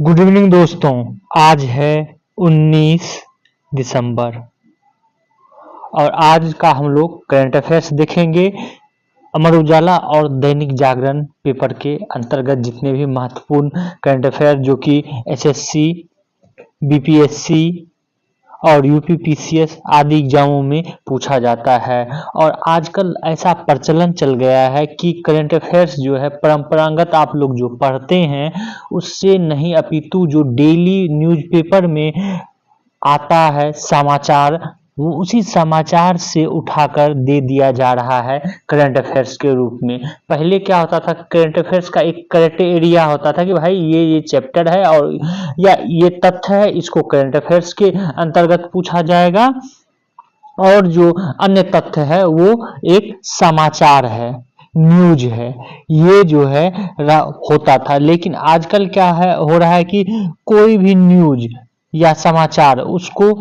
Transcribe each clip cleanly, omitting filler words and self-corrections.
Good evening दोस्तों। आज है 19 दिसंबर और आज का हम लोग करंट अफेयर्स देखेंगे। अमर उजाला और दैनिक जागरण पेपर के अंतर्गत जितने भी महत्वपूर्ण करंट अफेयर जो कि एसएससी, बीपीएससी और यूपीपीसीएस आदि एग्जामों में पूछा जाता है। और आजकल ऐसा प्रचलन चल गया है कि करंट अफेयर्स जो है परंपरागत आप लोग जो पढ़ते हैं उससे नहीं, अपितु जो डेली न्यूज़पेपर में आता है समाचार, वो उसी समाचार से उठाकर दे दिया जा रहा है करंट अफेयर्स के रूप में। पहले क्या होता था, करंट अफेयर्स का एक क्राइटेरिया होता था कि भाई ये चैप्टर है और या ये तथ्य है, इसको करंट अफेयर्स के अंतर्गत पूछा जाएगा और जो अन्य तथ्य है वो एक समाचार है, न्यूज है, ये जो है होता था। लेकिन आजकल क्या है हो रहा है कि कोई भी न्यूज या समाचार उसको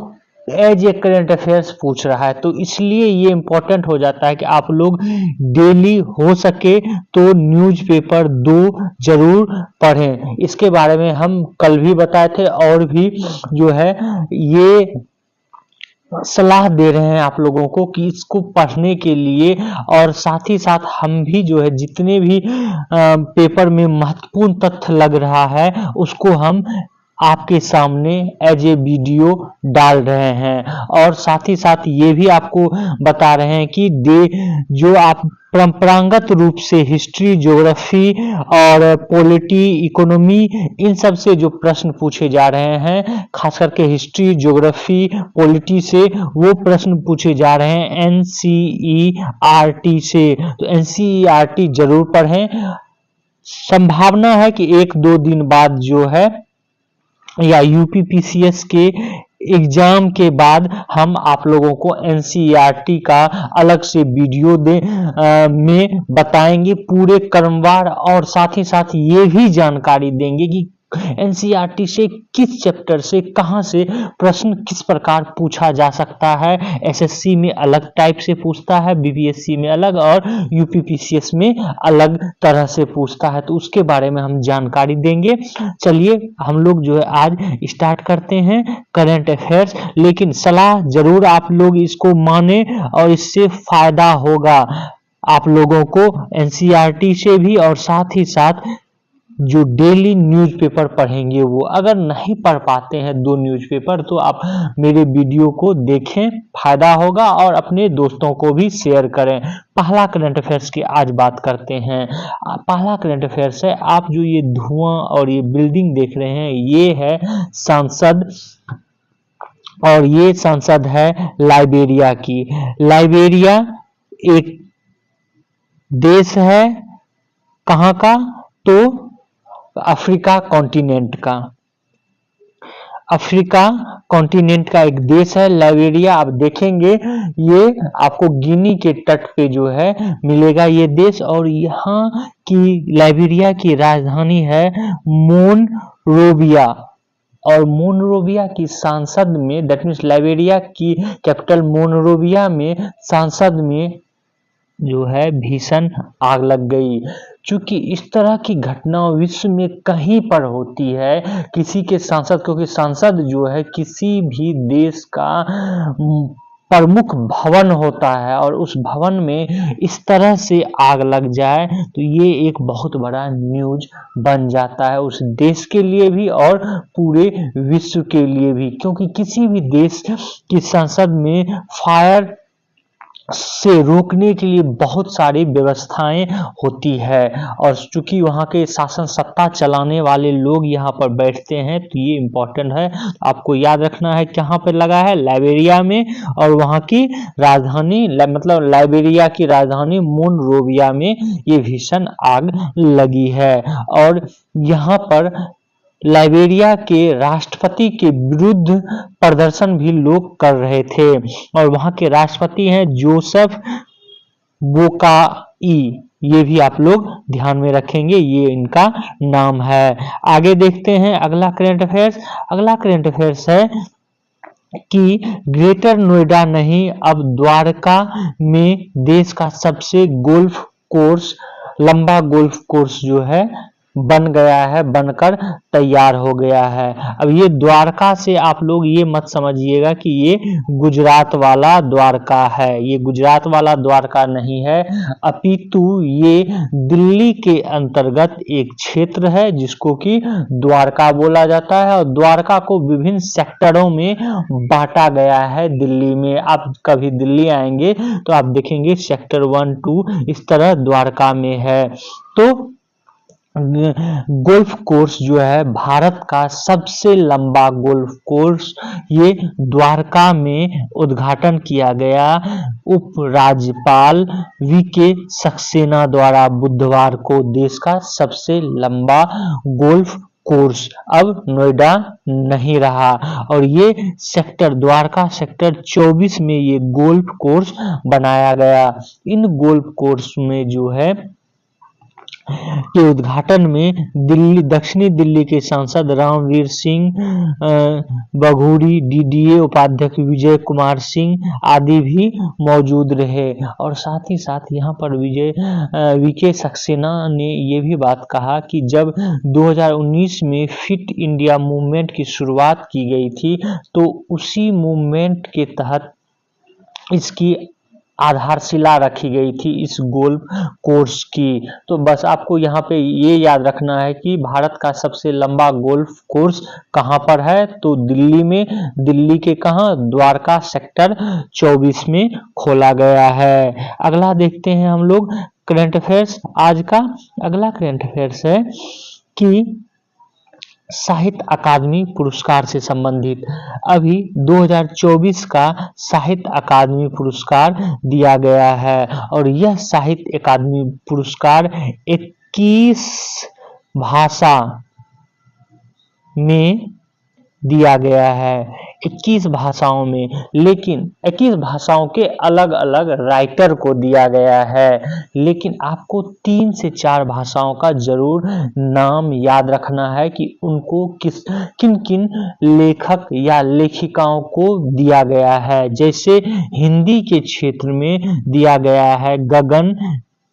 एज ए करंट अफेयर्स पूछ रहा है। तो इसलिए ये इम्पोर्टेंट हो जाता है कि आप लोग डेली हो सके तो न्यूज़पेपर 2 जरूर पढ़ें। इसके बारे में हम कल भी बताए थे और भी जो है ये सलाह दे रहे हैं आप लोगों को कि इसको पढ़ने के लिए। और साथ ही साथ हम भी जो है जितने भी पेपर में महत्वपूर्ण तथ्य लग रहा है उसको हम आपके सामने एज ए वीडियो डाल रहे हैं। और साथ ही साथ ये भी आपको बता रहे हैं कि जो आप परंपरागत रूप से हिस्ट्री, ज्योग्राफी और पॉलिटी, इकोनॉमी, इन सब से जो प्रश्न पूछे जा रहे हैं, खास करके हिस्ट्री, ज्योग्राफी, पॉलिटी से वो प्रश्न पूछे जा रहे हैं एनसीईआरटी से। तो एनसीईआरटी जरूर पढ़ें। संभावना है कि 1-2 दिन बाद जो है या यूपीपीसीएस के एग्जाम के बाद हम आप लोगों को एनसीईआरटी का अलग से वीडियो में बताएंगे पूरे क्रमवार। और साथ ही साथ ये भी जानकारी देंगे कि एनसीईआरटी से किस चैप्टर से कहां से प्रश्न किस प्रकार पूछा जा सकता है। एसएससी में अलग टाइप से पूछता है, बीपीएससी में अलग और यूपीपीसीएस में अलग तरह से पूछता है। तो उसके बारे में हम जानकारी देंगे। चलिए हम लोग जो है आज स्टार्ट करते हैं करंट अफेयर्स। लेकिन सलाह जरूर आप लोग इसको माने और इससे फायदा होगा आप लोगों को एनसीईआरटी से भी। और साथ ही साथ जो डेली न्यूज़पेपर पढ़ेंगे वो, अगर नहीं पढ़ पाते हैं 2 न्यूज़पेपर तो आप मेरे वीडियो को देखें, फायदा होगा और अपने दोस्तों को भी शेयर करें। पहला करंट अफेयर्स की आज बात करते हैं। पहला करंट अफेयर्स है, आप जो ये धुआं और ये बिल्डिंग देख रहे हैं ये है संसद, और ये संसद है लाइबेरिया की। लाइबेरिया एक देश है, कहाँ का? तो अफ्रीका कॉन्टिनेंट का। अफ्रीका कॉन्टिनेंट का एक देश है लाइबेरिया। आप देखेंगे ये आपको गिनी के तट पे जो है मिलेगा ये देश। और यहाँ की लाइबेरिया की राजधानी है मोनरोविया। और मोनरोविया की सांसद में, दैट मीन्स लाइबेरिया की कैपिटल मोनरोविया में सांसद में जो है भीषण आग लग गई। क्योंकि इस तरह की घटना विश्व में कहीं पर होती है किसी के सांसद, क्योंकि सांसद जो है किसी भी देश का प्रमुख भवन होता है और उस भवन में इस तरह से आग लग जाए तो ये एक बहुत बड़ा न्यूज बन जाता है उस देश के लिए भी और पूरे विश्व के लिए भी। क्योंकि किसी भी देश की संसद में फायर से रोकने के लिए बहुत सारी व्यवस्थाएं होती है। और चूंकि वहां के शासन सत्ता चलाने वाले लोग यहाँ पर बैठते हैं तो ये इम्पोर्टेंट है। आपको याद रखना है कहाँ पर लगा है, लाइबेरिया में। और वहां की राजधानी मतलब लाइबेरिया की राजधानी मोनरोविया में ये भीषण आग लगी है। और यहाँ पर लाइबेरिया के राष्ट्रपति के विरुद्ध प्रदर्शन भी लोग कर रहे थे। और वहां के राष्ट्रपति हैं जोसेफ बोकाई। ये भी आप लोग ध्यान में रखेंगे, ये इनका नाम है। आगे देखते हैं अगला करंट अफेयर्स। अगला करंट अफेयर्स है कि ग्रेटर नोएडा नहीं, अब द्वारका में देश का सबसे लंबा गोल्फ कोर्स जो है बन गया है, बनकर तैयार हो गया है। अब ये द्वारका से आप लोग ये मत समझिएगा कि ये गुजरात वाला द्वारका है, ये गुजरात वाला द्वारका नहीं है, अपितु ये दिल्ली के अंतर्गत एक क्षेत्र है जिसको कि द्वारका बोला जाता है। और द्वारका को विभिन्न सेक्टरों में बांटा गया है। दिल्ली में आप कभी दिल्ली आएंगे तो आप देखेंगे सेक्टर 1, 2 इस तरह द्वारका में है। तो गोल्फ कोर्स जो है भारत का सबसे लंबा गोल्फ कोर्स ये द्वारका में उद्घाटन किया गया उपराज्यपाल वीके सक्सेना द्वारा बुधवार को। देश का सबसे लंबा गोल्फ कोर्स अब नोएडा नहीं रहा और ये सेक्टर द्वारका सेक्टर 24 में ये गोल्फ कोर्स बनाया गया। इन गोल्फ कोर्स में जो है के उद्घाटन में दिल्ली दक्षिणी दिल्ली के सांसद रामवीर सिंह बघूरी, डीडीए उपाध्यक्ष विजय कुमार सिंह आदि भी मौजूद रहे। और साथ ही साथ यहाँ पर वीके सक्सेना ने ये भी बात कहा कि जब 2019 में फिट इंडिया मूवमेंट की शुरुआत की गई थी तो उसी मूवमेंट के तहत इसकी आधारशिला रखी गई थी इस गोल्फ कोर्स की। तो बस आपको यहाँ पे ये याद रखना है कि भारत का सबसे लंबा गोल्फ कोर्स कहाँ पर है, तो दिल्ली में, दिल्ली के कहाँ, द्वारका सेक्टर 24 में खोला गया है। अगला देखते हैं हम लोग करंट अफेयर्स। आज का अगला करंट अफेयर्स है कि साहित्य अकादमी पुरस्कार से संबंधित अभी 2024 का साहित्य अकादमी पुरस्कार दिया गया है और यह साहित्य अकादमी पुरस्कार 21 भाषा में दिया गया है, 21 भाषाओं में, लेकिन 21 भाषाओं के अलग अलग राइटर को दिया गया है। लेकिन आपको 3 से 4 भाषाओं का जरूर नाम याद रखना है कि उनको किन किन लेखक या लेखिकाओं को दिया गया है। जैसे हिंदी के क्षेत्र में दिया गया है गगन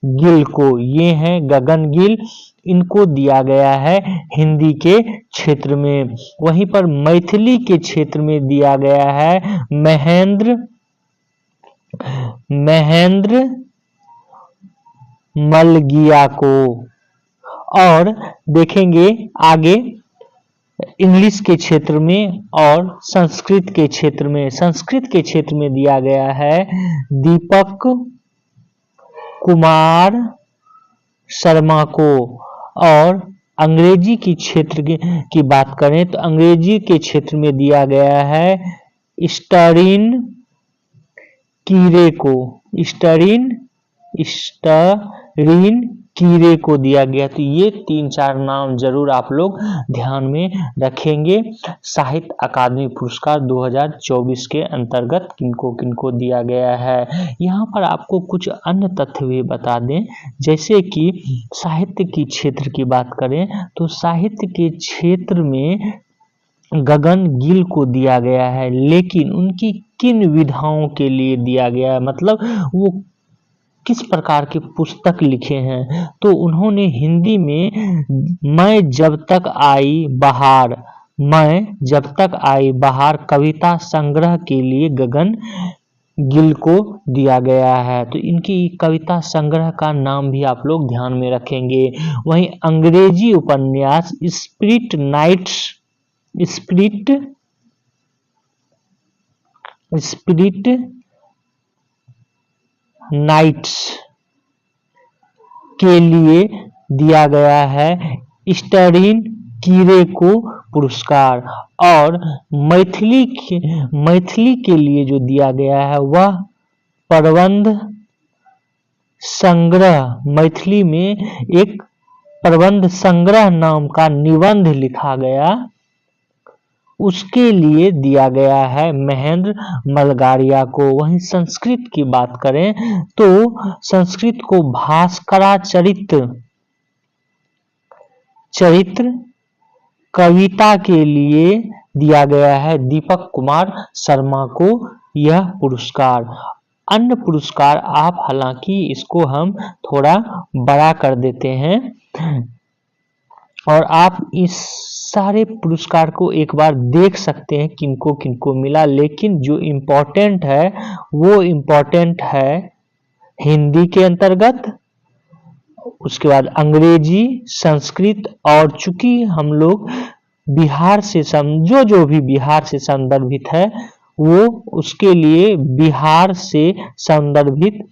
गिल को, ये हैं गगन गिल, इनको दिया गया है हिंदी के क्षेत्र में। वहीं पर मैथिली के क्षेत्र में दिया गया है महेंद्र मलगिया को। और देखेंगे आगे इंग्लिश के क्षेत्र में और संस्कृत के क्षेत्र में, संस्कृत के क्षेत्र में दिया गया है दीपक कुमार शर्मा को। और अंग्रेजी की क्षेत्र की बात करें तो अंग्रेजी के क्षेत्र में दिया गया है स्टरीन कीरे को, स्टरीन कीरे को दिया गया। तो ये 3-4 नाम जरूर आप लोग ध्यान में रखेंगे। साहित्य अकादमी पुरस्कार 2024 के अंतर्गत किनको किनको दिया गया है। यहाँ पर आपको कुछ अन्य तथ्य भी बता दें, जैसे कि साहित्य की क्षेत्र की बात करें तो साहित्य के क्षेत्र में गगन गिल को दिया गया है, लेकिन उनकी किन विधाओं के लिए दिया गया है, मतलब वो किस प्रकार की पुस्तक लिखे हैं। तो उन्होंने हिंदी में मैं जब तक आई बहार कविता संग्रह के लिए गगन गिल को दिया गया है। तो इनकी कविता संग्रह का नाम भी आप लोग ध्यान में रखेंगे। वहीं अंग्रेजी उपन्यास स्पिरिट नाइट्स के लिए दिया गया है स्टरीन कीरे को पुरस्कार। और मैथिली के लिए जो दिया गया है वह प्रबंध संग्रह, मैथिली में एक प्रबंध संग्रह नाम का निबंध लिखा गया, उसके लिए दिया गया है महेंद्र मलगारिया को। वहीं संस्कृत की बात करें तो संस्कृत को चरित्र कविता के लिए दिया गया है दीपक कुमार शर्मा को यह पुरस्कार। अन्य पुरस्कार हालांकि इसको हम थोड़ा बड़ा कर देते हैं। और आप इस सारे पुरस्कार को एक बार देख सकते हैं किनको किनको मिला, लेकिन जो इम्पोर्टेंट है वो इम्पोर्टेंट है हिंदी के अंतर्गत, उसके बाद अंग्रेजी, संस्कृत, और चूंकि हम लोग बिहार से जो भी बिहार से संदर्भित है वो उसके लिए बिहार से संदर्भित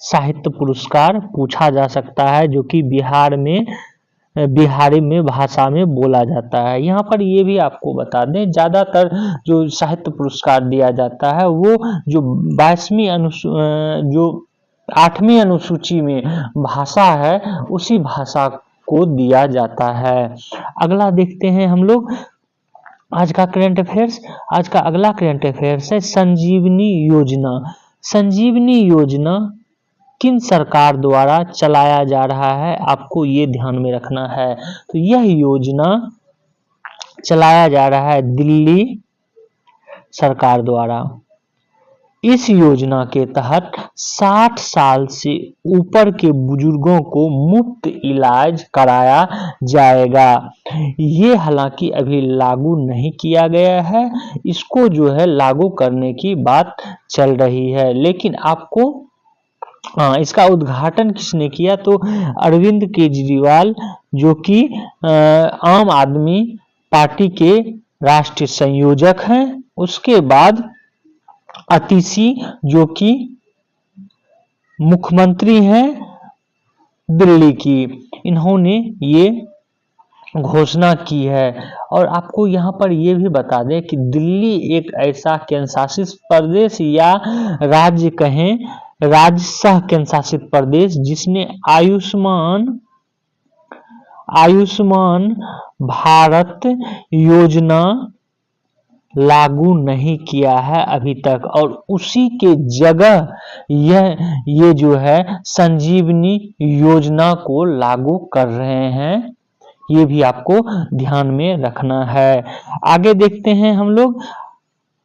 साहित्य पुरस्कार पूछा जा सकता है, जो कि बिहारी में भाषा में बोला जाता है। यहाँ पर ये भी आपको बता दें, ज्यादातर जो साहित्य पुरस्कार दिया जाता है वो जो 8वीं अनुसूची में भाषा है उसी भाषा को दिया जाता है। अगला देखते हैं हम लोग आज का करंट अफेयर्स। आज का अगला करंट अफेयर्स है संजीवनी योजना। संजीवनी योजना किन सरकार द्वारा चलाया जा रहा है, आपको ये ध्यान में रखना है। तो यह योजना चलाया जा रहा है दिल्ली सरकार द्वारा। इस योजना के तहत 60 साल से ऊपर के बुजुर्गों को मुफ्त इलाज कराया जाएगा। ये हालांकि अभी लागू नहीं किया गया है, इसको जो है लागू करने की बात चल रही है, लेकिन आपको इसका उद्घाटन किसने किया, तो अरविंद केजरीवाल जो कि आम आदमी पार्टी के राष्ट्रीय संयोजक हैं। उसके बाद अतिशी जो कि मुख्यमंत्री हैं दिल्ली की, इन्होंने ये घोषणा की है। और आपको यहाँ पर ये भी बता दें कि दिल्ली एक ऐसा केंद्र शासित प्रदेश या राज्य कहें, राज्य सह केंद्र शासित प्रदेश जिसने आयुष्मान भारत योजना लागू नहीं किया है अभी तक, और उसी के जगह ये जो है संजीवनी योजना को लागू कर रहे हैं। ये भी आपको ध्यान में रखना है। आगे देखते हैं हम लोग,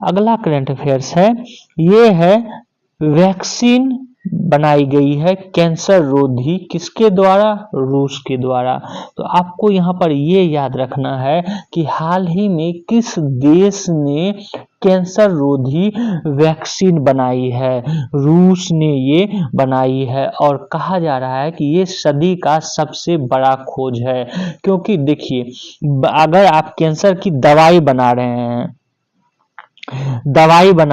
अगला करंट अफेयर्स है, ये है वैक्सीन बनाई गई है कैंसर रोधी, किसके द्वारा, रूस के द्वारा। तो आपको यहाँ पर ये याद रखना है कि हाल ही में किस देश ने कैंसर रोधी वैक्सीन बनाई है, रूस ने ये बनाई है। और कहा जा रहा है कि ये सदी का सबसे बड़ा खोज है, क्योंकि देखिए अगर आप कैंसर की दवाई बना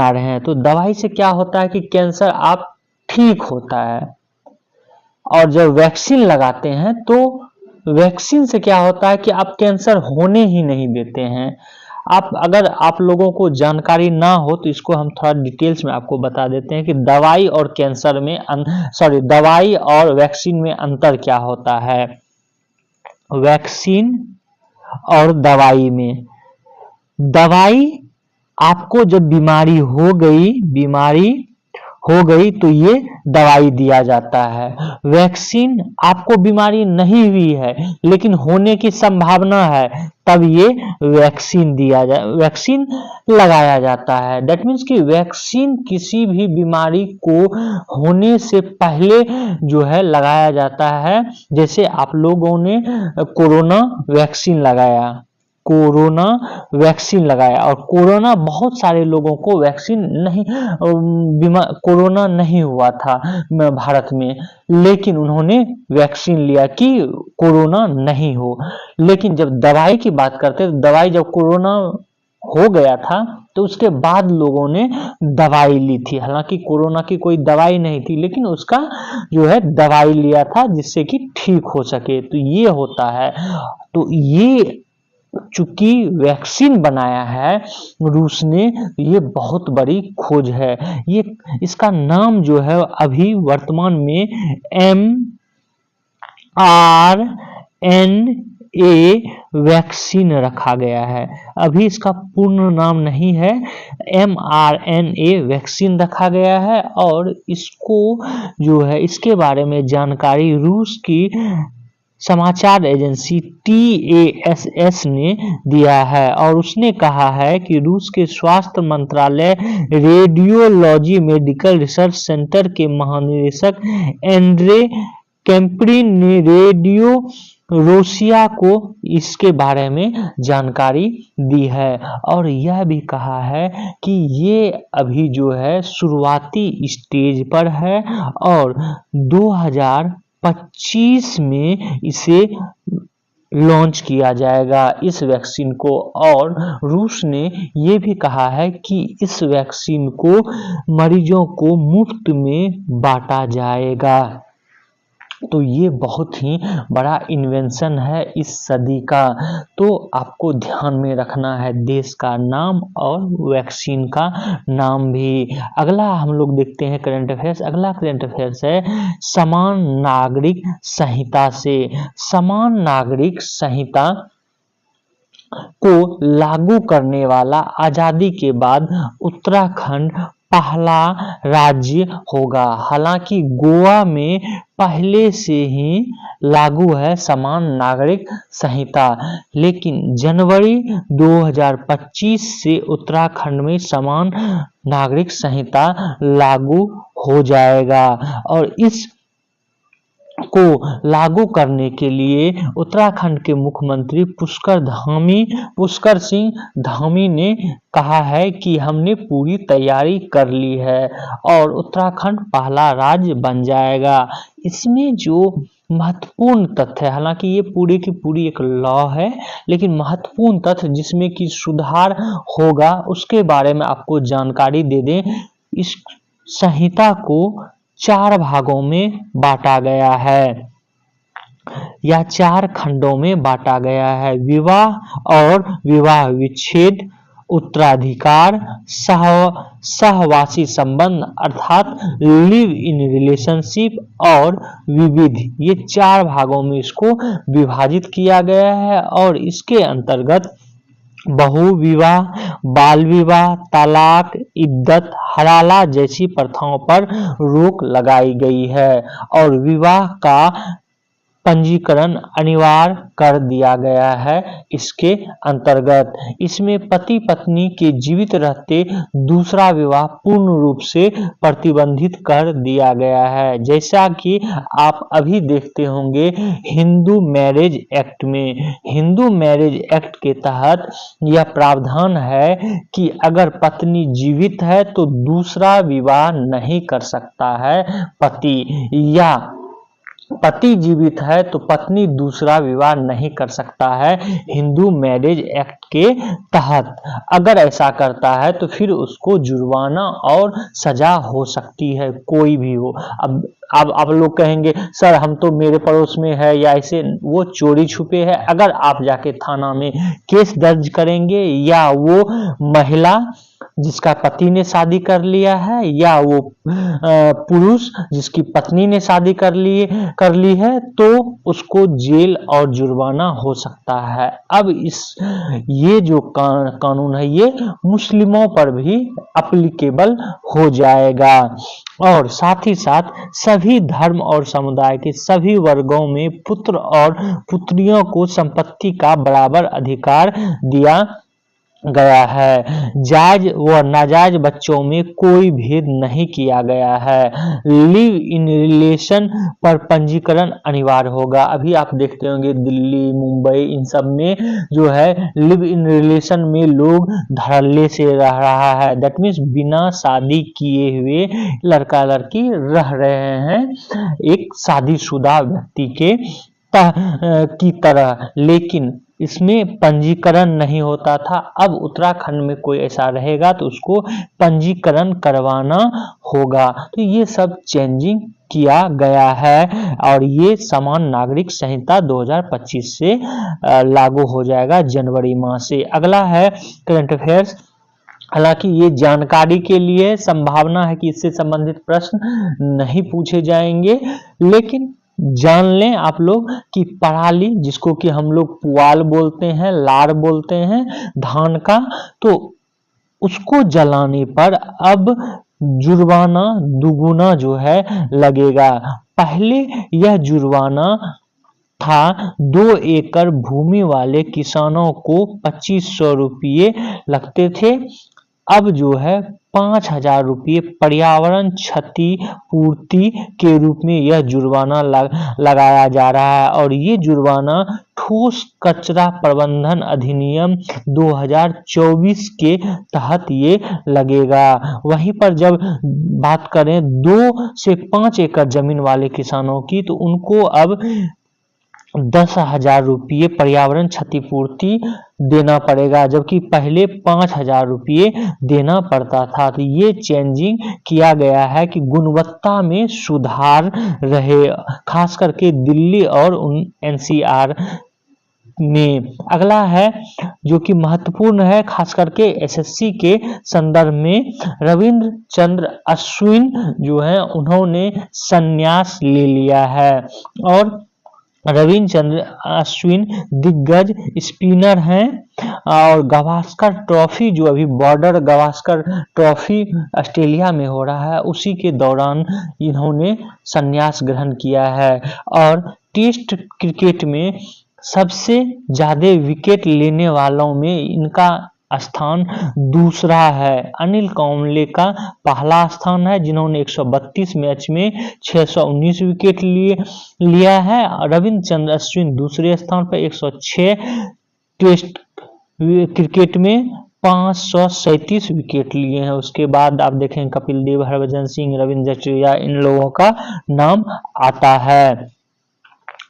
रहे हैं तो दवाई से क्या होता है कि कैंसर आप ठीक होता है, और जब वैक्सीन लगाते हैं तो वैक्सीन से क्या होता है कि आप कैंसर होने ही नहीं देते हैं। अगर आप लोगों को जानकारी ना हो तो इसको हम थोड़ा डिटेल्स में आपको बता देते हैं कि दवाई और वैक्सीन में अंतर क्या होता है। वैक्सीन और दवाई आपको जब बीमारी हो गई तो ये दवाई दिया जाता है। वैक्सीन आपको बीमारी नहीं हुई है लेकिन होने की संभावना है, तब ये वैक्सीन लगाया जाता है। दैट मीन्स कि वैक्सीन किसी भी बीमारी को होने से पहले जो है लगाया जाता है। जैसे आप लोगों ने कोरोना वैक्सीन लगाया और कोरोना बहुत सारे लोगों को कोरोना नहीं हुआ था भारत में, लेकिन उन्होंने वैक्सीन लिया कि कोरोना नहीं हो। लेकिन जब दवाई की बात करते तो दवाई जब कोरोना हो गया था तो उसके बाद लोगों ने दवाई ली थी, हालांकि कोरोना की कोई दवाई नहीं थी लेकिन उसका जो है दवाई लिया था जिससे कि ठीक हो सके। तो ये होता है। तो ये चूंकि वैक्सीन बनाया है रूस ने, ये बहुत बड़ी खोज है। इसका नाम जो है अभी वर्तमान में mRNA वैक्सीन रखा गया है। अभी इसका पूर्ण नाम नहीं है, mRNA वैक्सीन रखा गया है। और इसको जो है इसके बारे में जानकारी रूस की समाचार एजेंसी TASS ने दिया है, और उसने कहा है कि रूस के स्वास्थ्य मंत्रालय रेडियोलॉजी मेडिकल रिसर्च सेंटर के महानिदेशक एंड्रे कैम्प्रिन ने रेडियो रूसिया को इसके बारे में जानकारी दी है और यह भी कहा है कि ये अभी जो है शुरुआती स्टेज पर है और 2025 में इसे लॉन्च किया जाएगा इस वैक्सीन को। और रूस ने ये भी कहा है कि इस वैक्सीन को मरीजों को मुफ्त में बांटा जाएगा। तो ये बहुत ही बड़ा इन्वेंशन है इस सदी का। तो आपको ध्यान में रखना है देश का नाम और वैक्सीन का नाम भी। अगला हम लोग देखते हैं करंट अफेयर्स। अगला करंट अफेयर्स है समान नागरिक संहिता से। समान नागरिक संहिता को लागू करने वाला आजादी के बाद उत्तराखंड पहला राज्य होगा। हालांकि गोवा में पहले से ही लागू है समान नागरिक संहिता, लेकिन जनवरी 2025 से उत्तराखंड में समान नागरिक संहिता लागू हो जाएगा। और इस को लागू करने के लिए उत्तराखंड के मुख्यमंत्री पुष्कर सिंह धामी ने कहा है कि हमने पूरी तैयारी कर ली है और उत्तराखंड पहला राज्य बन जाएगा। इसमें जो महत्वपूर्ण तथ्य है, हालांकि ये पूरी की पूरी एक लॉ है, लेकिन महत्वपूर्ण तथ्य जिसमें कि सुधार होगा उसके बारे में आपको जानकारी दे दें। इस संहिता को 4 भागों में बांटा गया है या 4 खंडों में बांटा गया है। विवाह और विवाह विच्छेद, उत्तराधिकार, सहवासी संबंध अर्थात लिव इन रिलेशनशिप और विविध, ये 4 भागों में इसको विभाजित किया गया है। और इसके अंतर्गत बहु विवाह, बाल विवाह, तलाक, इद्दत, हलाला जैसी प्रथाओं पर रोक लगाई गई है और विवाह का पंजीकरण अनिवार्य कर दिया गया है। इसके अंतर्गत इसमें पति पत्नी के जीवित रहते दूसरा विवाह पूर्ण रूप से प्रतिबंधित कर दिया गया है। जैसा कि आप अभी देखते होंगे हिंदू मैरिज एक्ट में, हिंदू मैरिज एक्ट के तहत यह प्रावधान है कि अगर पत्नी जीवित है तो दूसरा विवाह नहीं कर सकता है पति, या पति जीवित है तो पत्नी दूसरा विवाह नहीं कर सकता है हिंदू मैरिज एक्ट के तहत। अगर ऐसा करता है तो फिर उसको जुर्माना और सजा हो सकती है, कोई भी हो। अब आप लोग कहेंगे सर हम तो मेरे पड़ोस में है या ऐसे, वो चोरी छुपे है। अगर आप जाके थाना में केस दर्ज करेंगे या वो महिला जिसका पति ने शादी कर लिया है या वो पुरुष जिसकी पत्नी ने शादी कर ली है तो उसको जेल और जुर्माना हो सकता है। अब ये जो कानून है ये मुस्लिमों पर भी एप्लीकेबल हो जाएगा और साथ ही साथ सभी धर्म और समुदाय के सभी वर्गों में पुत्र और पुत्रियों को संपत्ति का बराबर अधिकार दिया गया है। जायज व नाजायज बच्चों में कोई भेद नहीं किया गया है। लिव इन रिलेशन पर पंजीकरण अनिवार्य होगा। अभी आप देखते होंगे दिल्ली, मुंबई, इन सब में जो है लिव इन रिलेशन में लोग धड़ल्ले से रह रहा है। दैट मीन्स बिना शादी किए हुए लड़का लड़की रह रहे हैं एक शादीशुदा व्यक्ति की तरह, लेकिन इसमें पंजीकरण नहीं होता था। अब उत्तराखंड में कोई ऐसा रहेगा तो उसको पंजीकरण करवाना होगा। तो ये सब चेंजिंग किया गया है और ये समान नागरिक संहिता 2025 से लागू हो जाएगा जनवरी माह से। अगला है करंट अफेयर्स। हालांकि ये जानकारी के लिए संभावना है कि इससे संबंधित प्रश्न नहीं पूछे जाएंगे, लेकिन जान लें आप लोग कि पराली, जिसको कि हम लोग पुआल बोलते हैं, लार बोलते हैं धान का, तो उसको जलाने पर अब जुर्माना दुगुना जो है लगेगा। पहले यह जुर्माना था 2 एकड़ भूमि वाले किसानों को 2500 रुपये लगते थे, अब जो है 5,000 रुपये पर्यावरण क्षतिपूर्ति के रूप में यह जुर्माना लगाया जा रहा है। और ये जुर्माना ठोस कचरा प्रबंधन अधिनियम 2024 के तहत ये लगेगा। वहीं पर जब बात करें 2 से 5 एकड़ जमीन वाले किसानों की, तो उनको अब 10,000 रुपये पर्यावरण क्षतिपूर्ति देना पड़ेगा, जबकि पहले 5,000 रुपये देना पड़ता था। तो ये चेंजिंग किया गया है कि गुणवत्ता में सुधार रहे, खास करके दिल्ली और एनसीआर में। अगला है जो कि महत्वपूर्ण है, खास करके एसएससी के संदर्भ में, रविंद्र चंद्र अश्विन जो है उन्होंने संन्यास ले लिया है। और रविंद्र चंद्र अश्विन दिग्गज स्पिनर हैं और गावस्कर ट्रॉफी, जो अभी बॉर्डर गावस्कर ट्रॉफी ऑस्ट्रेलिया में हो रहा है, उसी के दौरान इन्होंने संन्यास ग्रहण किया है। और टेस्ट क्रिकेट में सबसे ज्यादा विकेट लेने वालों में इनका स्थान दूसरा है। अनिल कुंबले का पहला स्थान है, जिन्होंने 132 मैच में 619 विकेट लिया है। रविंद्र चंद्र अश्विन दूसरे स्थान पर 106 टेस्ट क्रिकेट में 537 विकेट लिए हैं। उसके बाद आप देखें कपिल देव, हरभजन सिंह, रविंद्र जडेजा, इन लोगों का नाम आता है।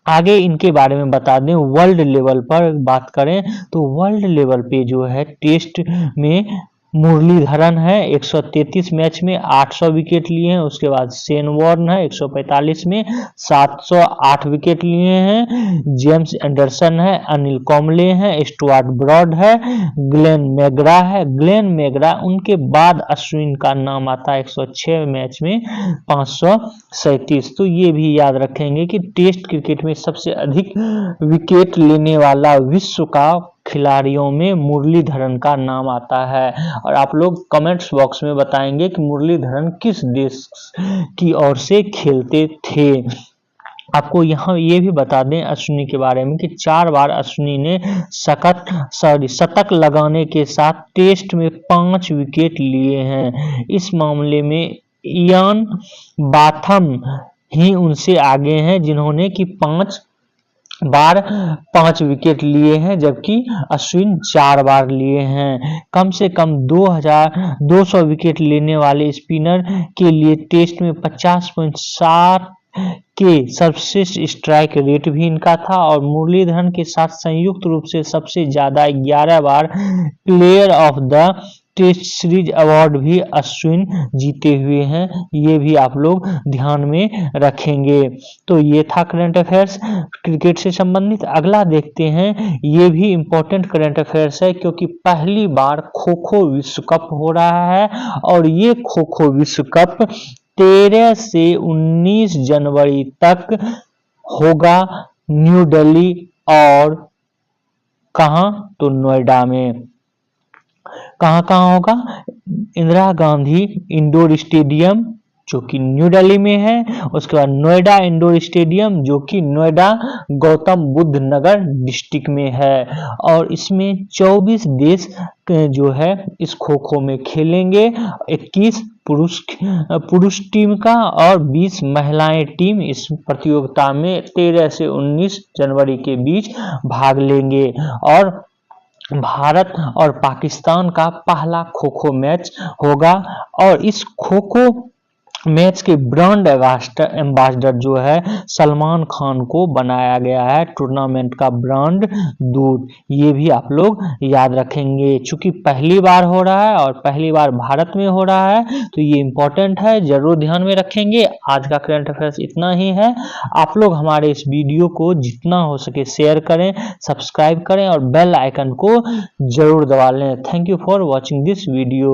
आगे इनके बारे में बता दें, वर्ल्ड लेवल पर बात करें तो वर्ल्ड लेवल पे जो है टेस्ट में मुरलीधरन है, 133 मैच में 800 विकेट लिए हैं। उसके बाद शेन वॉर्न है, 145 में 708 विकेट लिए हैं। जेम्स एंडरसन है, अनिल कुंबले हैं, स्टुअर्ट ब्रॉड है, ग्लेन मैग्रा है। ग्लेन मैग्रा, उनके बाद अश्विन का नाम आता है, 106 मैच में 537। तो ये भी याद रखेंगे कि टेस्ट क्रिकेट में सबसे अधिक विकेट लेने वाला विश्व का खिलाड़ियों में मुरलीधरन का नाम आता है। और आप लोग कमेंट्स बॉक्स में बताएंगे कि मुरलीधरन किस देश की ओर से खेलते थे। आपको यहाँ ये भी बता दें अश्विनी के बारे में कि 4 बार अश्विनी ने शतक लगाने के साथ टेस्ट में 5 विकेट लिए हैं। इस मामले में इयान बाथम ही उनसे आगे हैं, जिन्होंने कि 5 बार 5 विकेट लिए हैं, जबकि अश्विन 4 बार लिए हैं। कम से कम 2,200 विकेट लेने वाले स्पिनर के लिए टेस्ट में 50.7 के सर्वश्रेष्ठ स्ट्राइक रेट भी इनका था। और मुरलीधरन के साथ संयुक्त रूप से सबसे ज्यादा 11 बार player of the test series award भी अश्विन जीते हुए हैं। ये भी आप लोग ध्यान में रखेंगे। तो ये था करंट अफेयर्स क्रिकेट से संबंधित। अगला देखते हैं, ये भी इम्पोर्टेंट करंट अफेयर्स है, क्योंकि पहली बार खो खो विश्व कप हो रहा है। और ये खो खो विश्व कप 13 से 19 जनवरी तक होगा न्यू दिल्ली और कहां, तो नोएडा में। कहां होगा? इंदिरा गांधी इंडोर स्टेडियम जो कि न्यू दिल्ली में है। उसके बाद नोएडा इंडोर स्टेडियम जो कि नोएडा गौतम बुद्ध नगर डिस्ट्रिक्ट में है। और इसमें 24 देश जो है इस खो खो में खेलेंगे। 21 पुरुष टीम का और 20 महिलाएं टीम इस प्रतियोगिता में 13 से 19 जनवरी के बीच भाग लेंगे। और भारत और पाकिस्तान का पहला खो खो मैच होगा। और इस खो खो मैच के ब्रांड एम्बेसडर जो है सलमान खान को बनाया गया है, टूर्नामेंट का ब्रांड दूत। ये भी आप लोग याद रखेंगे, चूंकि पहली बार हो रहा है और पहली बार भारत में हो रहा है, तो ये इंपॉर्टेंट है, जरूर ध्यान में रखेंगे। आज का करंट अफेयर्स इतना ही है। आप लोग हमारे इस वीडियो को जितना हो सके शेयर करें, सब्सक्राइब करें और बेल आइकन को जरूर दबा लें। Thank you for watching this video.